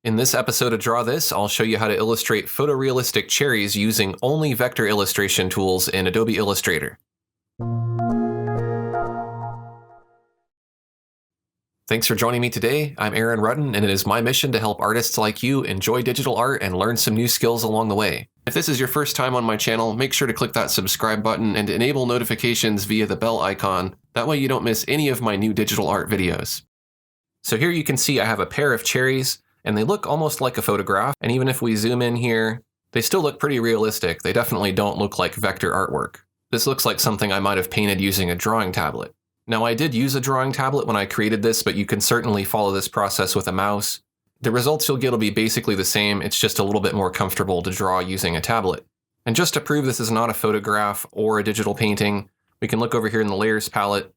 In this episode of Draw This, I'll show you how to illustrate photorealistic cherries using only vector illustration tools in Adobe Illustrator. Thanks for joining me today. I'm Aaron Rudden, and it is my mission to help artists like you enjoy digital art and learn some new skills along the way. If this is your first time on my channel, make sure to click that subscribe button and enable notifications via the bell icon. That way you don't miss any of my new digital art videos. So here you can see I have a pair of cherries, and they look almost like a photograph. And even if we zoom in here, they still look pretty realistic. They definitely don't look like vector artwork. This looks like something I might have painted using a drawing tablet. Now, I did use a drawing tablet when I created this, but you can certainly follow this process with a mouse. The results you'll get will be basically the same. It's just a little bit more comfortable to draw using a tablet. And just to prove this is not a photograph or a digital painting, we can look over here in the layers palette,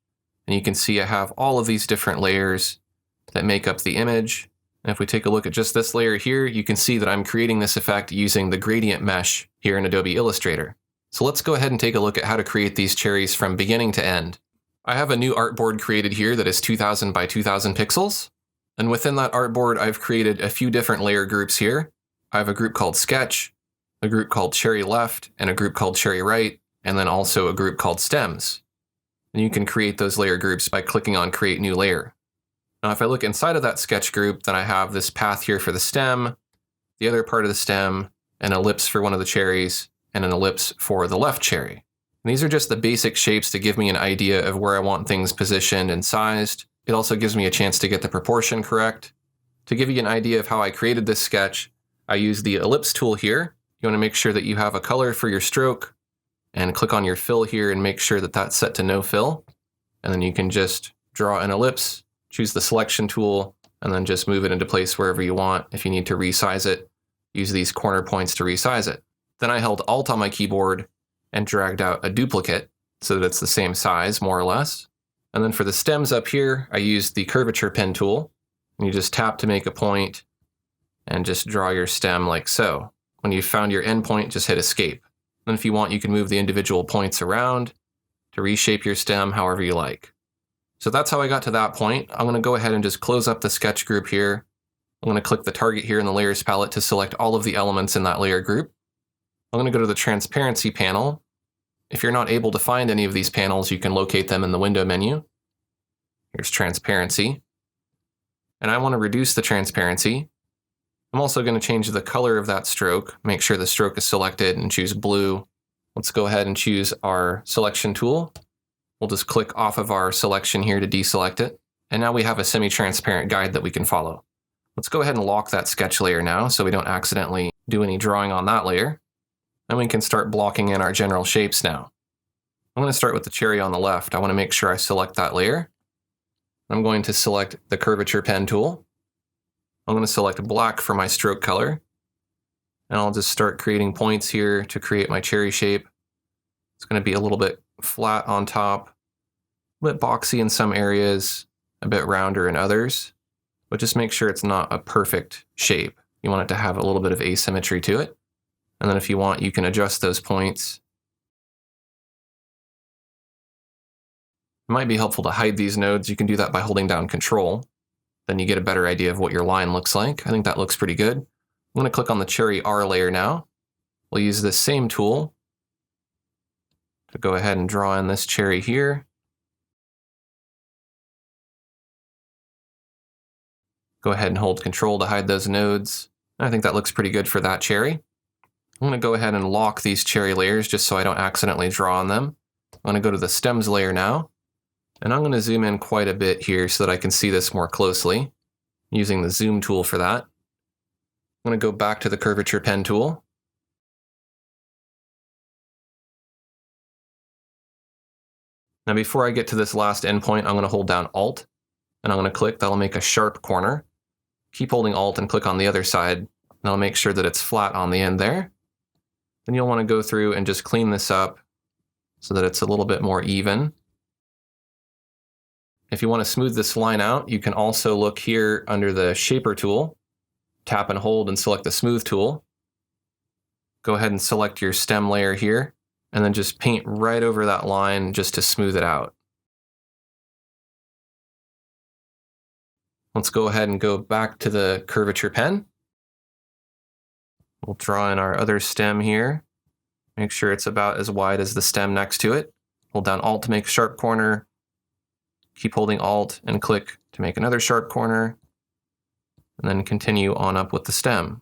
and you can see I have all of these different layers that make up the image. And if we take a look at just this layer here, you can see that I'm creating this effect using the gradient mesh here in Adobe Illustrator. So let's go ahead and take a look at how to create these cherries from beginning to end. I have a new artboard created here that is 2000 by 2000 pixels. And within that artboard, I've created a few different layer groups here. I have a group called Sketch, a group called Cherry Left, and a group called Cherry Right, and then also a group called Stems. And you can create those layer groups by clicking on Create New Layer. Now, if I look inside of that sketch group, then I have this path here for the stem, the other part of the stem, an ellipse for one of the cherries, and an ellipse for the left cherry. And these are just the basic shapes to give me an idea of where I want things positioned and sized. It also gives me a chance to get the proportion correct. To give you an idea of how I created this sketch, I use the ellipse tool here. You want to make sure that you have a color for your stroke, and click on your fill here and make sure that that's set to no fill. And then you can just draw an ellipse, choose the selection tool, and then just move it into place wherever you want. If you need to resize it, use these corner points to resize it. Then I held Alt on my keyboard and dragged out a duplicate so that it's the same size, more or less. And then for the stems up here, I used the curvature pen tool. And you just tap to make a point and just draw your stem like so. When you've found your end point, just hit Escape. Then if you want, you can move the individual points around to reshape your stem however you like. So that's how I got to that point. I'm going to go ahead and just close up the sketch group here. I'm going to click the target here in the layers palette to select all of the elements in that layer group. I'm going to go to the transparency panel. If you're not able to find any of these panels, you can locate them in the window menu. Here's transparency. And I want to reduce the transparency. I'm also going to change the color of that stroke, make sure the stroke is selected, and choose blue. Let's go ahead and choose our selection tool. We'll just click off of our selection here to deselect it. And now we have a semi-transparent guide that we can follow. Let's go ahead and lock that sketch layer now so we don't accidentally do any drawing on that layer. And we can start blocking in our general shapes now. I'm going to start with the cherry on the left. I want to make sure I select that layer. I'm going to select the curvature pen tool. I'm going to select black for my stroke color. And I'll just start creating points here to create my cherry shape. It's going to be a little bit flat on top, a bit boxy in some areas, a bit rounder in others, but just make sure it's not a perfect shape. You want it to have a little bit of asymmetry to it. And then if you want, you can adjust those points. It might be helpful to hide these nodes. You can do that by holding down Control. Then you get a better idea of what your line looks like. I think that looks pretty good. I'm going to click on the Cherry R layer now. We'll use this same tool to go ahead and draw in this cherry here. Go ahead and hold Control to hide those nodes. I think that looks pretty good for that cherry. I'm going to go ahead and lock these cherry layers just so I don't accidentally draw on them. I'm going to go to the stems layer now, and I'm going to zoom in quite a bit here so that I can see this more closely, using the zoom tool for that. I'm going to go back to the curvature pen tool. Now before I get to this last endpoint, I'm going to hold down Alt, and I'm going to click. That'll make a sharp corner. Keep holding Alt and click on the other side, and I'll make sure that it's flat on the end there. Then you'll want to go through and just clean this up so that it's a little bit more even. If you want to smooth this line out, you can also look here under the Shaper tool, tap and hold and select the Smooth tool. Go ahead and select your stem layer here, and then just paint right over that line just to smooth it out. Let's go ahead and go back to the curvature pen. We'll draw in our other stem here. Make sure it's about as wide as the stem next to it. Hold down Alt to make a sharp corner. Keep holding Alt and click to make another sharp corner. And then continue on up with the stem.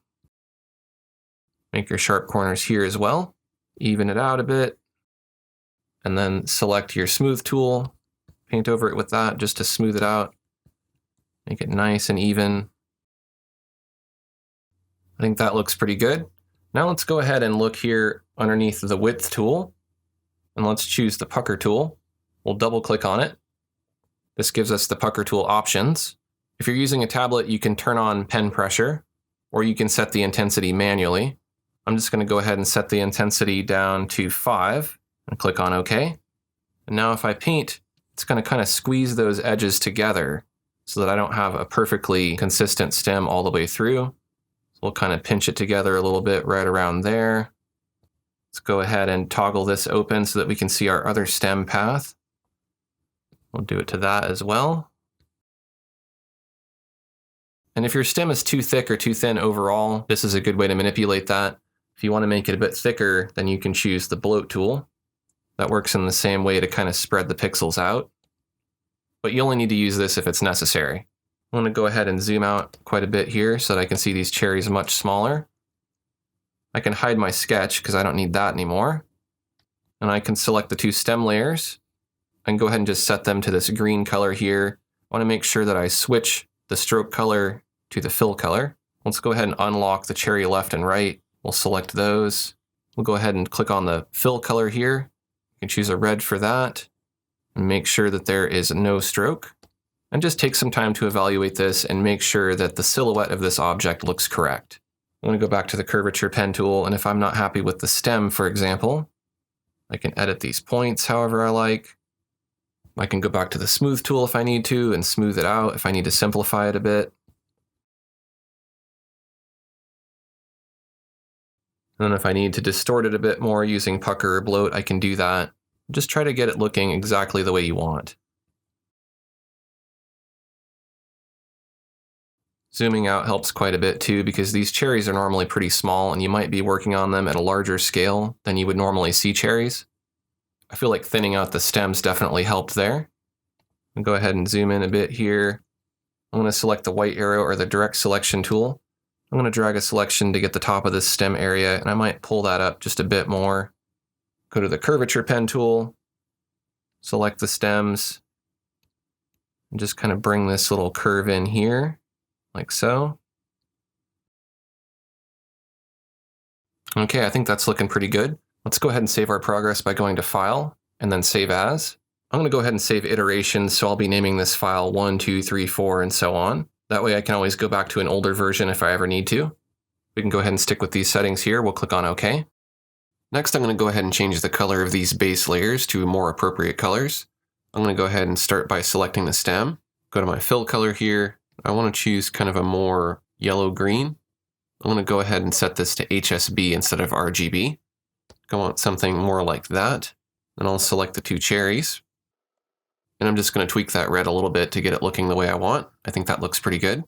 Make your sharp corners here as well. Even it out a bit. And then select your smooth tool. Paint over it with that just to smooth it out. Make it nice and even. I think that looks pretty good. Now let's go ahead and look here underneath the width tool. And let's choose the pucker tool. We'll double click on it. This gives us the pucker tool options. If you're using a tablet, you can turn on pen pressure, or you can set the intensity manually. I'm just going to go ahead and set the intensity down to 5 and click on OK. And now if I paint, it's going to kind of squeeze those edges together so that I don't have a perfectly consistent stem all the way through. So we'll kind of pinch it together a little bit right around there. Let's go ahead and toggle this open so that we can see our other stem path. We'll do it to that as well. And if your stem is too thick or too thin overall, this is a good way to manipulate that. If you want to make it a bit thicker, then you can choose the bloat tool. That works in the same way to kind of spread the pixels out. But you only need to use this if it's necessary. I'm going to go ahead and zoom out quite a bit here so that I can see these cherries much smaller. I can hide my sketch because I don't need that anymore. And I can select the two stem layers. I can go ahead and just set them to this green color here. I want to make sure that I switch the stroke color to the fill color. Let's go ahead and unlock the cherry left and right. We'll select those. We'll go ahead and click on the fill color here. You can choose a red for that and make sure that there is no stroke. And just take some time to evaluate this and make sure that the silhouette of this object looks correct. I'm going to go back to the curvature pen tool, and if I'm not happy with the stem, for example, I can edit these points however I like. I can go back to the smooth tool if I need to and smooth it out if I need to simplify it a bit. And then if I need to distort it a bit more using pucker or bloat, I can do that. Just try to get it looking exactly the way you want. Zooming out helps quite a bit too, because these cherries are normally pretty small and you might be working on them at a larger scale than you would normally see cherries. I feel like thinning out the stems definitely helped there. I'll go ahead and zoom in a bit here. I'm going to select the white arrow or the direct selection tool. I'm going to drag a selection to get the top of this stem area, and I might pull that up just a bit more. Go to the curvature pen tool, select the stems, and just kind of bring this little curve in here, like so. Okay, I think that's looking pretty good. Let's go ahead and save our progress by going to File, and then Save As. I'm going to go ahead and save iterations, so I'll be naming this file 1, 2, 3, 4, and so on. That way I can always go back to an older version if I ever need to. We can go ahead and stick with these settings here. We'll click on OK. Next, I'm going to go ahead and change the color of these base layers to more appropriate colors. I'm going to go ahead and start by selecting the stem. Go to my fill color here. I want to choose kind of a more yellow-green. I'm going to go ahead and set this to HSB instead of RGB. I want something more like that. Then I'll select the two cherries. And I'm just going to tweak that red a little bit to get it looking the way I want. I think that looks pretty good.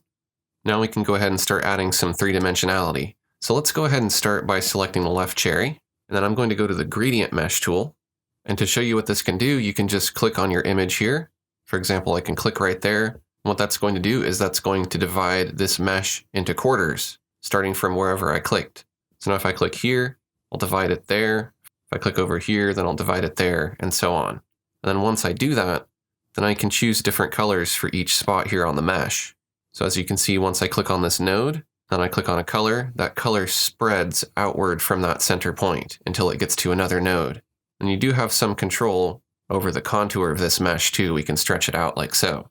Now we can go ahead and start adding some three-dimensionality. So let's go ahead and start by selecting the left cherry. And then I'm going to go to the gradient mesh tool. And to show you what this can do, you can just click on your image here. For example, I can click right there. And what that's going to do is that's going to divide this mesh into quarters, starting from wherever I clicked. So now if I click here, I'll divide it there. If I click over here, then I'll divide it there, and so on. And then once I do that, then I can choose different colors for each spot here on the mesh. So as you can see, once I click on this node, then I click on a color, that color spreads outward from that center point until it gets to another node. And you do have some control over the contour of this mesh too. We can stretch it out like so.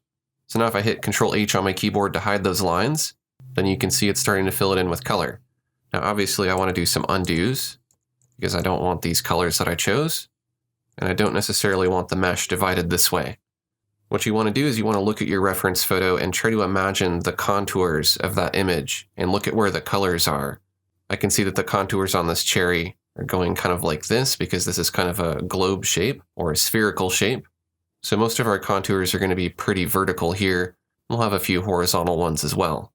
So now if I hit Control H on my keyboard to hide those lines, then you can see it's starting to fill it in with color. Now obviously I want to do some undos because I don't want these colors that I chose. And I don't necessarily want the mesh divided this way. What you want to do is you want to look at your reference photo and try to imagine the contours of that image and look at where the colors are. I can see that the contours on this cherry are going kind of like this because this is kind of a globe shape or a spherical shape. So most of our contours are going to be pretty vertical here. We'll have a few horizontal ones as well.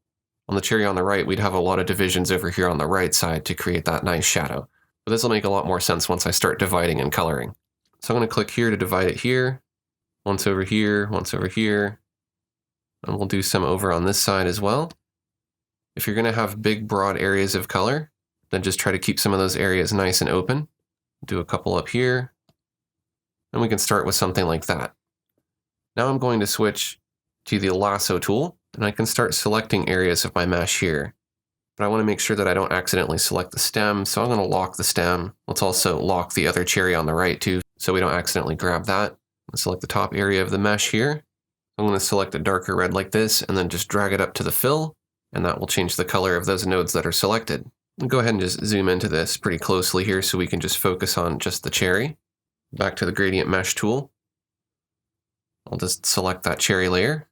On the cherry on the right, we'd have a lot of divisions over here on the right side to create that nice shadow. But this will make a lot more sense once I start dividing and coloring. So I'm going to click here to divide it here, once over here, once over here, and we'll do some over on this side as well. If you're going to have big, broad areas of color, then just try to keep some of those areas nice and open. Do a couple up here, and we can start with something like that. Now I'm going to switch to the lasso tool, and I can start selecting areas of my mesh here. But I want to make sure that I don't accidentally select the stem, so I'm going to lock the stem. Let's also lock the other cherry on the right too, so we don't accidentally grab that. Let's select the top area of the mesh here. I'm going to select a darker red like this, and then just drag it up to the fill, and that will change the color of those nodes that are selected. I'll go ahead and just zoom into this pretty closely here so we can just focus on just the cherry. Back to the gradient mesh tool. I'll just select that cherry layer.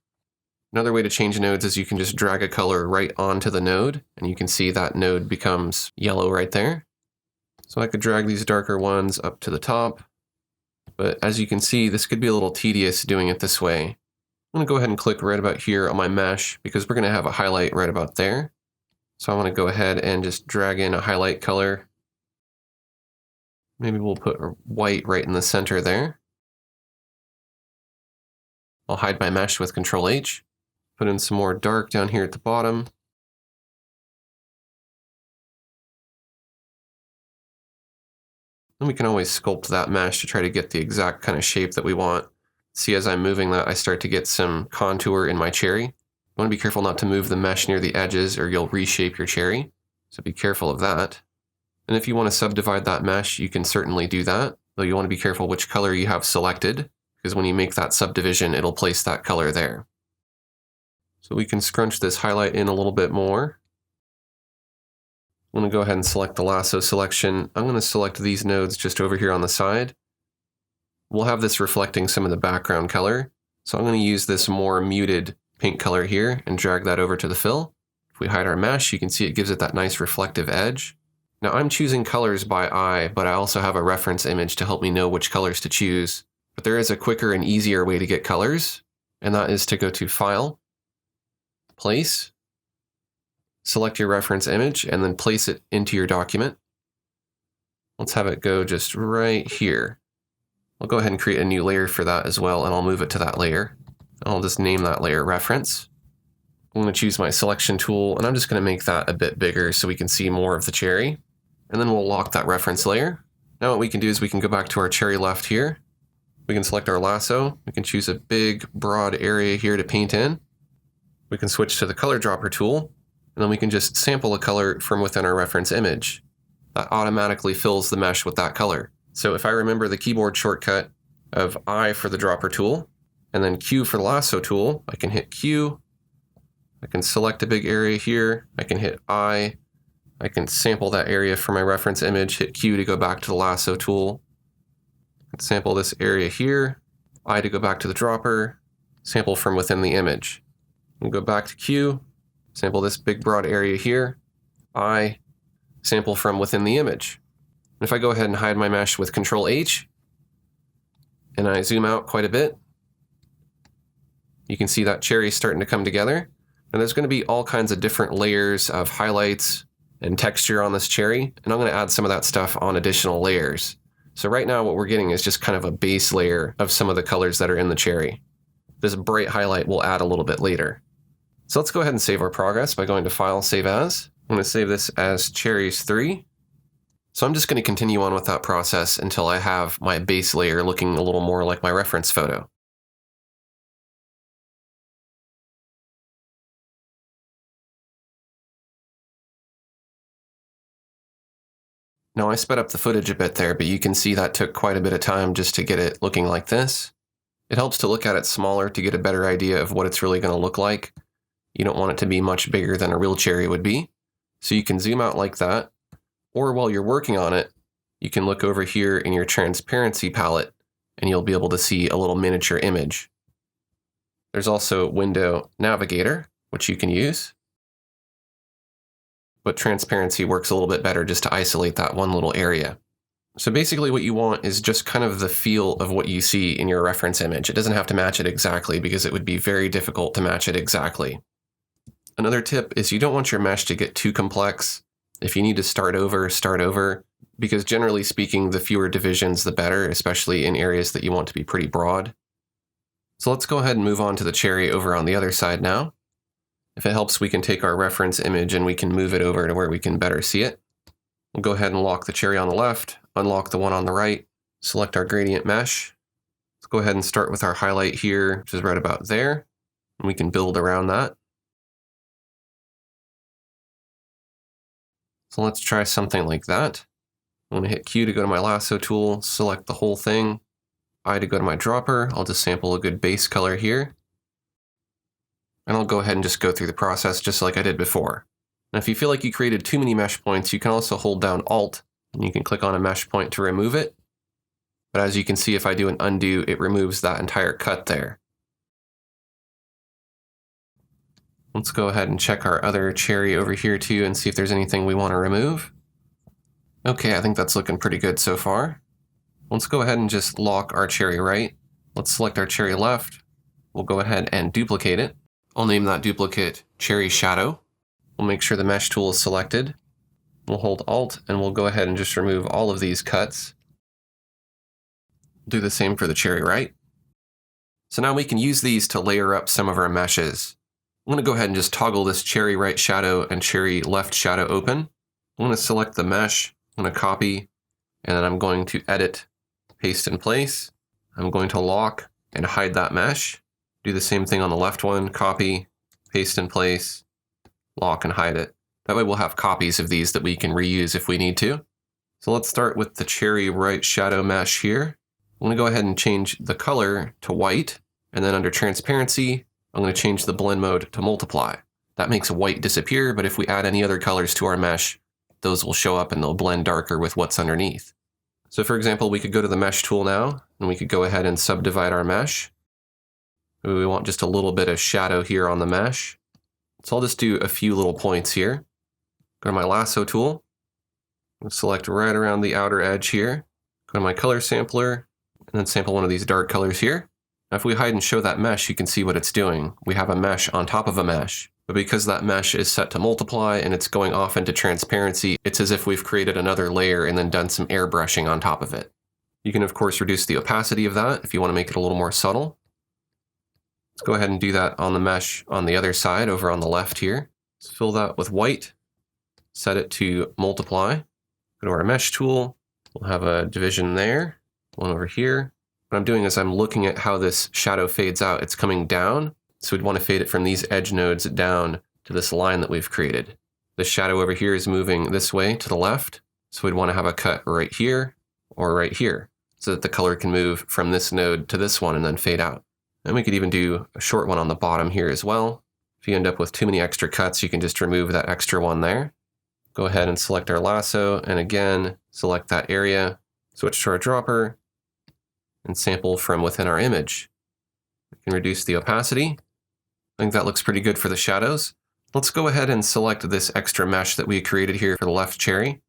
Another way to change nodes is you can just drag a color right onto the node, and you can see that node becomes yellow right there. So I could drag these darker ones up to the top, but as you can see, this could be a little tedious doing it this way. I'm going to go ahead and click right about here on my mesh because we're going to have a highlight right about there. So I want to go ahead and just drag in a highlight color. Maybe we'll put white right in the center there. I'll hide my mesh with Control H. Put in some more dark down here at the bottom. And we can always sculpt that mesh to try to get the exact kind of shape that we want. See, as I'm moving that, I start to get some contour in my cherry. You want to be careful not to move the mesh near the edges or you'll reshape your cherry. So be careful of that. And if you want to subdivide that mesh, you can certainly do that. Though you want to be careful which color you have selected, because when you make that subdivision, it'll place that color there. So we can scrunch this highlight in a little bit more. I'm going to go ahead and select the lasso selection. I'm going to select these nodes just over here on the side. We'll have this reflecting some of the background color. So I'm going to use this more muted pink color here and drag that over to the fill. If we hide our mesh, you can see it gives it that nice reflective edge. Now I'm choosing colors by eye, but I also have a reference image to help me know which colors to choose. But there is a quicker and easier way to get colors, and that is to go to File, Place, select your reference image, and then place it into your document. Let's have it go just right here. I'll go ahead and create a new layer for that as well, and I'll move it to that layer. I'll just name that layer Reference. I'm going to choose my selection tool, and I'm just going to make that a bit bigger so we can see more of the cherry. And then we'll lock that reference layer. Now what we can do is we can go back to our cherry left here. We can select our lasso. We can choose a big, broad area here to paint in. We can switch to the color dropper tool, and then we can just sample a color from within our reference image. That automatically fills the mesh with that color. So if I remember the keyboard shortcut of I for the dropper tool, and then Q for the lasso tool, I can hit Q. I can select a big area here. I can hit I. I can sample that area for my reference image, hit Q to go back to the lasso tool. I can sample this area here. I to go back to the dropper. Sample from within the image. And go back to Q, sample this big broad area here, I, sample from within the image. And if I go ahead and hide my mesh with Control H, and I zoom out quite a bit, you can see that cherry starting to come together. And there's going to be all kinds of different layers of highlights and texture on this cherry, and I'm going to add some of that stuff on additional layers. So right now what we're getting is just kind of a base layer of some of the colors that are in the cherry. This bright highlight we'll add a little bit later. So let's go ahead and save our progress by going to File, Save As. I'm going to save this as Cherries 3. So I'm just going to continue on with that process until I have my base layer looking a little more like my reference photo. Now I sped up the footage a bit there, but you can see that took quite a bit of time just to get it looking like this. It helps to look at it smaller to get a better idea of what it's really going to look like. You don't want it to be much bigger than a real cherry would be. So you can zoom out like that, or while you're working on it, you can look over here in your transparency palette and you'll be able to see a little miniature image. There's also Window Navigator, which you can use. But transparency works a little bit better just to isolate that one little area. So basically what you want is just kind of the feel of what you see in your reference image. It doesn't have to match it exactly because it would be very difficult to match it exactly. Another tip is you don't want your mesh to get too complex. If you need to start over, because generally speaking, the fewer divisions, the better, especially in areas that you want to be pretty broad. So let's go ahead and move on to the cherry over on the other side now. If it helps, we can take our reference image and we can move it over to where we can better see it. We'll go ahead and lock the cherry on the left, unlock the one on the right, select our gradient mesh. Let's go ahead and start with our highlight here, which is right about there. And we can build around that. So let's try something like that. I'm going to hit Q to go to my lasso tool, select the whole thing. I to go to my dropper. I'll just sample a good base color here. And I'll go ahead and just go through the process just like I did before. Now, if you feel like you created too many mesh points, you can also hold down Alt, and you can click on a mesh point to remove it. But as you can see, if I do an undo, it removes that entire cut there. Let's go ahead and check our other cherry over here too and see if there's anything we want to remove. Okay, I think that's looking pretty good so far. Let's go ahead and just lock our cherry right. Let's select our cherry left. We'll go ahead and duplicate it. I'll name that duplicate Cherry Shadow. We'll make sure the mesh tool is selected. We'll hold Alt and we'll go ahead and just remove all of these cuts. Do the same for the cherry right. So now we can use these to layer up some of our meshes. I'm going to go ahead and just toggle this cherry right shadow and cherry left shadow open. I'm going to select the mesh, I'm going to copy, and then I'm going to edit, paste in place. I'm going to lock and hide that mesh. Do the same thing on the left one, copy, paste in place, lock and hide it. That way we'll have copies of these that we can reuse if we need to. So let's start with the cherry right shadow mesh here. I'm going to go ahead and change the color to white, and then under transparency, I'm going to change the blend mode to multiply. That makes white disappear, but if we add any other colors to our mesh, those will show up and they'll blend darker with what's underneath. So for example, we could go to the mesh tool now, and we could go ahead and subdivide our mesh. We want just a little bit of shadow here on the mesh. So I'll just do a few little points here. Go to my lasso tool, select right around the outer edge here. Go to my color sampler, and then sample one of these dark colors here. Now if we hide and show that mesh, you can see what it's doing. We have a mesh on top of a mesh. But because that mesh is set to multiply and it's going off into transparency, it's as if we've created another layer and then done some airbrushing on top of it. You can of course reduce the opacity of that if you want to make it a little more subtle. Let's go ahead and do that on the mesh on the other side over on the left here. Let's fill that with white, set it to multiply. Go to our mesh tool, we'll have a division there, one over here. What I'm doing is I'm looking at how this shadow fades out. It's coming down, so we'd want to fade it from these edge nodes down to this line that we've created. The shadow over here is moving this way to the left, so we'd want to have a cut right here or right here, so that the color can move from this node to this one and then fade out. And we could even do a short one on the bottom here as well. If you end up with too many extra cuts, you can just remove that extra one there. Go ahead and select our lasso, and again, select that area, switch to our dropper, and sample from within our image. We can reduce the opacity. I think that looks pretty good for the shadows. Let's go ahead and select this extra mesh that we created here for the left cherry.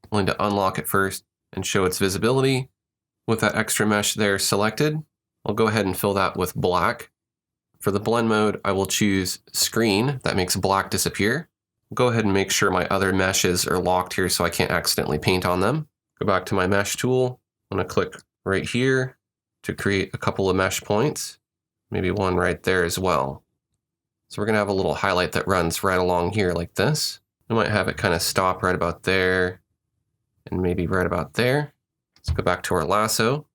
I'm going to unlock it first and show its visibility. With that extra mesh there selected, I'll go ahead and fill that with black. For the blend mode, I will choose screen. That makes black disappear. Go ahead and make sure my other meshes are locked here so I can't accidentally paint on them. Go back to my mesh tool. I'm going to click right here to create a couple of mesh points. Maybe one right there as well. So we're going to have a little highlight that runs right along here like this. I might have it kind of stop right about there and maybe right about there. Let's go back to our lasso,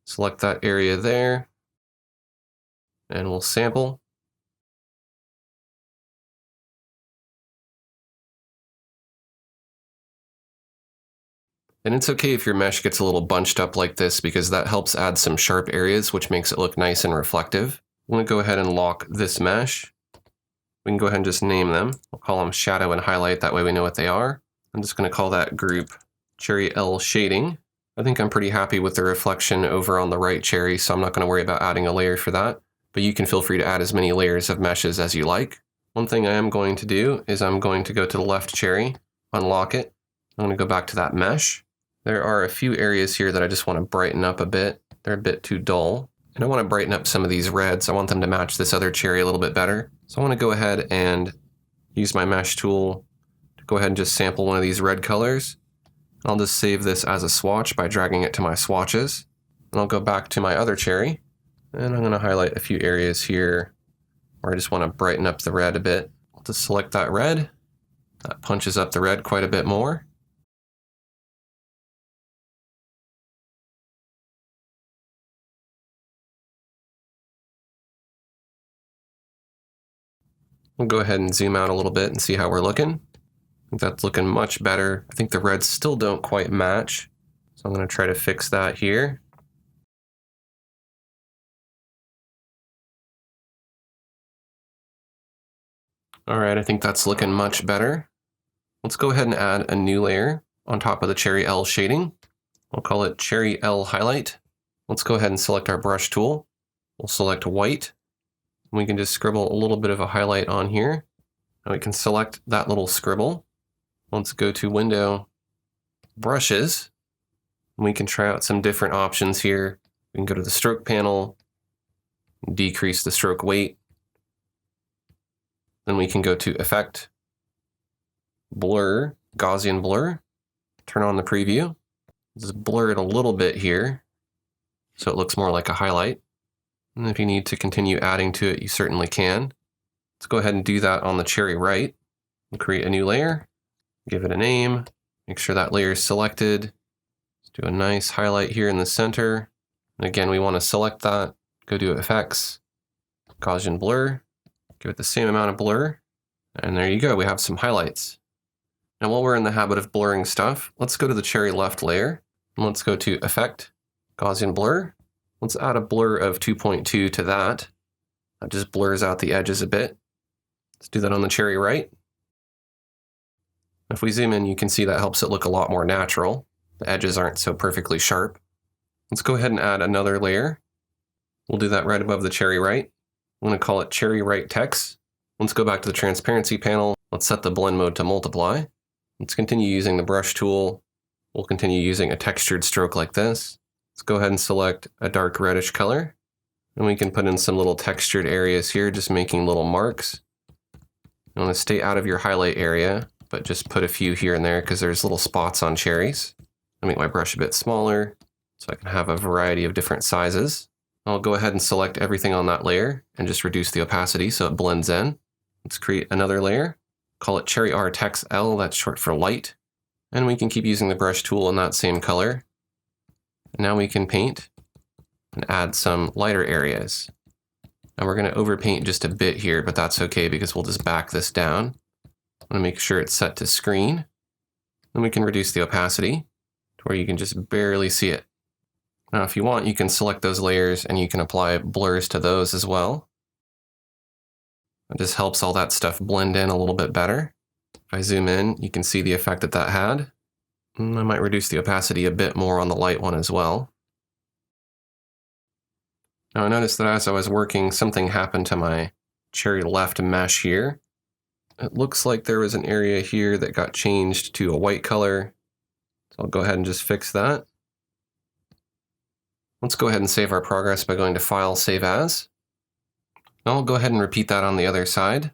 select that area there, and we'll sample. And it's okay if your mesh gets a little bunched up like this because that helps add some sharp areas, which makes it look nice and reflective. I'm going to go ahead and lock this mesh. We can go ahead and just name them. We'll call them shadow and highlight, that way we know what they are. I'm just going to call that group Cherry L Shading. I think I'm pretty happy with the reflection over on the right cherry, so I'm not going to worry about adding a layer for that. But you can feel free to add as many layers of meshes as you like. One thing I am going to do is I'm going to go to the left cherry, unlock it. I'm going to go back to that mesh. There are a few areas here that I just want to brighten up a bit. They're a bit too dull. And I want to brighten up some of these reds. I want them to match this other cherry a little bit better. So I want to go ahead and use my mesh tool to go ahead and just sample one of these red colors. I'll just save this as a swatch by dragging it to my swatches. And I'll go back to my other cherry, and I'm going to highlight a few areas here where I just want to brighten up the red a bit. I'll just select that red. That punches up the red quite a bit more. We'll go ahead and zoom out a little bit and see how we're looking. I think that's looking much better. I think the reds still don't quite match, so I'm going to try to fix that here. All right, I think that's looking much better. Let's go ahead and add a new layer on top of the Cherry L shading. I'll call it Cherry L Highlight. Let's go ahead and select our brush tool. We'll select white. We can just scribble a little bit of a highlight on here. And we can select that little scribble. Let's go to Window, Brushes. We can try out some different options here. We can go to the stroke panel, decrease the stroke weight. Then we can go to Effect, Blur, Gaussian Blur, turn on the preview. Just blur it a little bit here so it looks more like a highlight. And if you need to continue adding to it, you certainly can. Let's go ahead and do that on the cherry right. We'll create a new layer, give it a name, make sure that layer is selected. Let's do a nice highlight here in the center. And again, we want to select that, go to Effects, Gaussian Blur, give it the same amount of blur. And there you go, we have some highlights. Now while we're in the habit of blurring stuff, let's go to the cherry left layer. And let's go to Effect, Gaussian Blur. Let's add a blur of 2.2 to that. That just blurs out the edges a bit. Let's do that on the cherry right. If we zoom in, you can see that helps it look a lot more natural. The edges aren't so perfectly sharp. Let's go ahead and add another layer. We'll do that right above the cherry right. I'm going to call it Cherry Right Text. Let's go back to the transparency panel. Let's set the blend mode to multiply. Let's continue using the brush tool. We'll continue using a textured stroke like this. Let's go ahead and select a dark reddish color. And we can put in some little textured areas here, just making little marks. You want to stay out of your highlight area, but just put a few here and there because there's little spots on cherries. I'll make my brush a bit smaller so I can have a variety of different sizes. I'll go ahead and select everything on that layer and just reduce the opacity so it blends in. Let's create another layer. Call it Cherry R Text L, that's short for light. And we can keep using the brush tool in that same color. Now we can paint and add some lighter areas. And we're going to overpaint just a bit here, but that's okay because we'll just back this down. I'm going to make sure it's set to screen. Then we can reduce the opacity to where you can just barely see it. Now if you want, you can select those layers and you can apply blurs to those as well. It just helps all that stuff blend in a little bit better. If I zoom in, you can see the effect that that had. And I might reduce the opacity a bit more on the light one as well. Now I noticed that as I was working, something happened to my cherry left mesh here. It looks like there was an area here that got changed to a white color. So I'll go ahead and just fix that. Let's go ahead and save our progress by going to File, Save As. Now I'll go ahead and repeat that on the other side.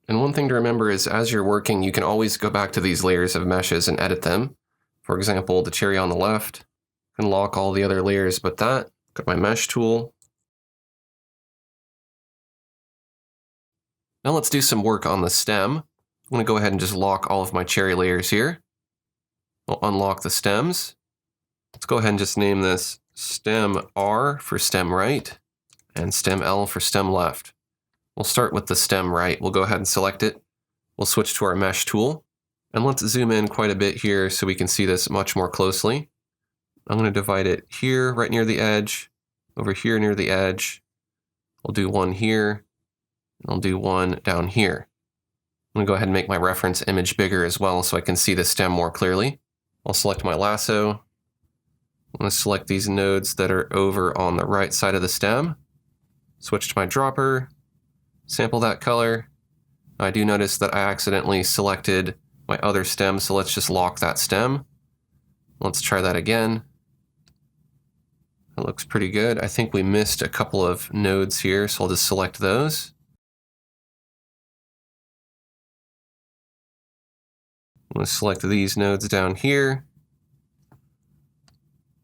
And one thing to remember is as you're working, you can always go back to these layers of meshes and edit them. For example, the cherry on the left, I can lock all the other layers but that. Got my mesh tool. Now let's do some work on the stem. I'm going to go ahead and just lock all of my cherry layers here. I'll unlock the stems. Let's go ahead and just name this Stem R for stem right and Stem L for stem left. We'll start with the stem right. We'll go ahead and select it. We'll switch to our mesh tool. And let's zoom in quite a bit here so we can see this much more closely. I'm going to divide it here, right near the edge, over here near the edge. I'll do one here, and I'll do one down here. I'm going to go ahead and make my reference image bigger as well so I can see the stem more clearly. I'll select my lasso. I'm going to select these nodes that are over on the right side of the stem. Switch to my dropper, sample that color. I do notice that I accidentally selected my other stem, so let's just lock that stem. Let's try that again. That looks pretty good. I think we missed a couple of nodes here, so I'll just select those. I'm going to select these nodes down here.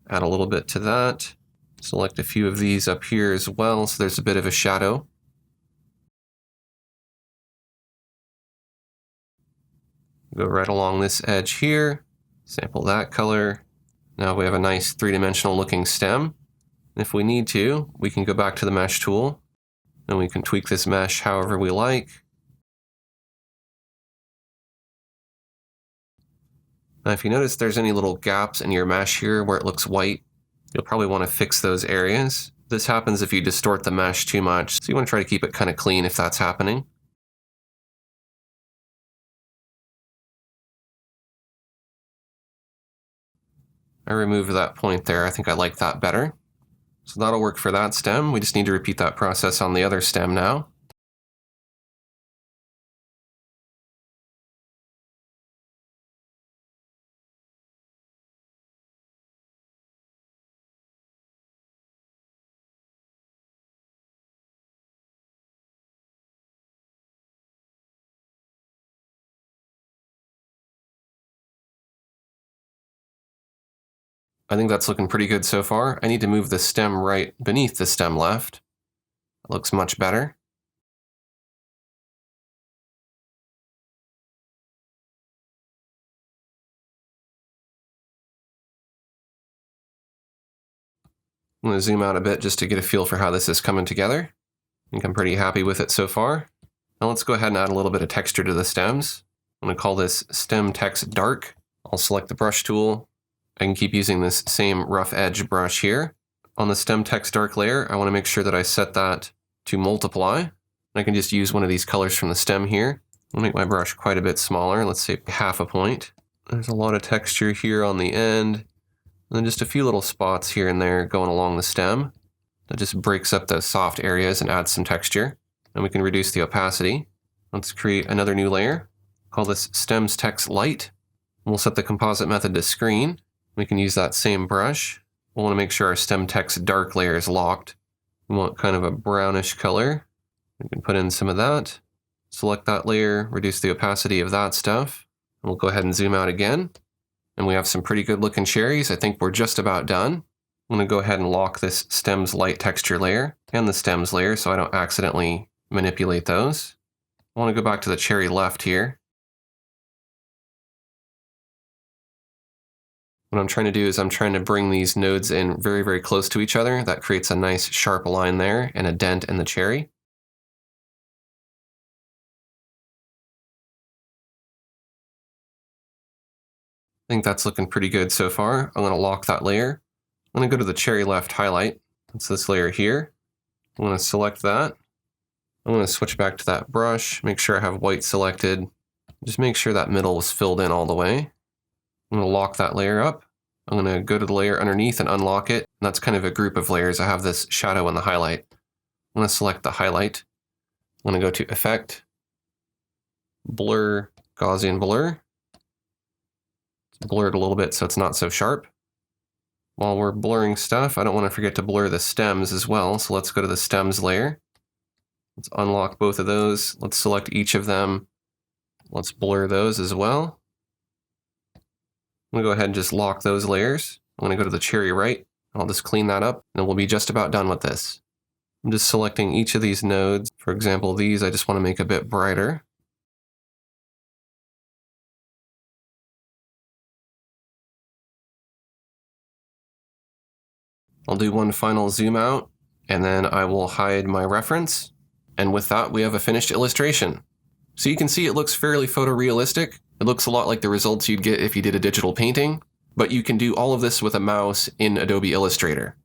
Add a little bit to that. Select a few of these up here as well, so there's a bit of a shadow. Go right along this edge here. Sample that color. Now we have a nice three-dimensional looking stem. If we need to, we can go back to the mesh tool, and we can tweak this mesh however we like. Now if you notice there's any little gaps in your mesh here where it looks white, you'll probably want to fix those areas. This happens if you distort the mesh too much, so you want to try to keep it kind of clean if that's happening. I removed that point there. I think I like that better. So that'll work for that stem. We just need to repeat that process on the other stem now. I think that's looking pretty good so far. I need to move the stem right beneath the stem left. It looks much better. I'm going to zoom out a bit just to get a feel for how this is coming together. I think I'm pretty happy with it so far. Now let's go ahead and add a little bit of texture to the stems. I'm going to call this Stem Text Dark. I'll select the brush tool. I can keep using this same rough edge brush here. On the Stem Text Dark layer, I want to make sure that I set that to multiply. I can just use one of these colors from the stem here. I'll make my brush quite a bit smaller. Let's say half a point. There's a lot of texture here on the end. And then just a few little spots here and there going along the stem. That just breaks up the soft areas and adds some texture. And we can reduce the opacity. Let's create another new layer. Call this Stems Text Light. We'll set the composite method to screen. We can use that same brush. We'll want to make sure our Stem Text Dark layer is locked. We want kind of a brownish color. We can put in some of that. Select that layer, reduce the opacity of that stuff. And we'll go ahead and zoom out again. And we have some pretty good looking cherries. I think we're just about done. I'm going to go ahead and lock this Stems Light texture layer and the stems layer so I don't accidentally manipulate those. I want to go back to the cherry left here. What I'm trying to do is I'm trying to bring these nodes in very, very close to each other. That creates a nice sharp line there and a dent in the cherry. I think that's looking pretty good so far. I'm going to lock that layer. I'm going to go to the cherry left highlight. That's this layer here. I'm going to select that. I'm going to switch back to that brush, make sure I have white selected. Just make sure that middle is filled in all the way. I'm going to lock that layer up. I'm going to go to the layer underneath and unlock it. And that's kind of a group of layers. I have this shadow and the highlight. I'm going to select the highlight. I'm going to go to Effect, Blur, Gaussian Blur. Blur it a little bit so it's not so sharp. While we're blurring stuff, I don't want to forget to blur the stems as well. So let's go to the stems layer. Let's unlock both of those. Let's select each of them. Let's blur those as well. I'm going to go ahead and just lock those layers. I'm going to go to the cherry right. I'll just clean that up, and we'll be just about done with this. I'm just selecting each of these nodes. For example, these I just want to make a bit brighter. I'll do one final zoom out, and then I will hide my reference. And with that, we have a finished illustration. So you can see it looks fairly photorealistic. It looks a lot like the results you'd get if you did a digital painting, but you can do all of this with a mouse in Adobe Illustrator.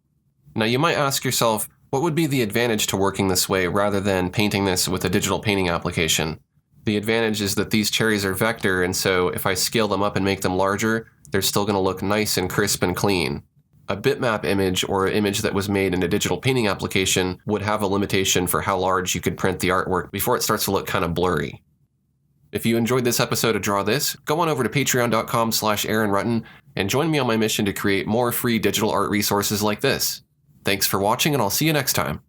Now you might ask yourself, what would be the advantage to working this way rather than painting this with a digital painting application? The advantage is that these cherries are vector, and so if I scale them up and make them larger, they're still going to look nice and crisp and clean. A bitmap image or an image that was made in a digital painting application would have a limitation for how large you could print the artwork before it starts to look kind of blurry. If you enjoyed this episode of Draw This, go on over to patreon.com/AaronRutten and join me on my mission to create more free digital art resources like this. Thanks for watching, and I'll see you next time.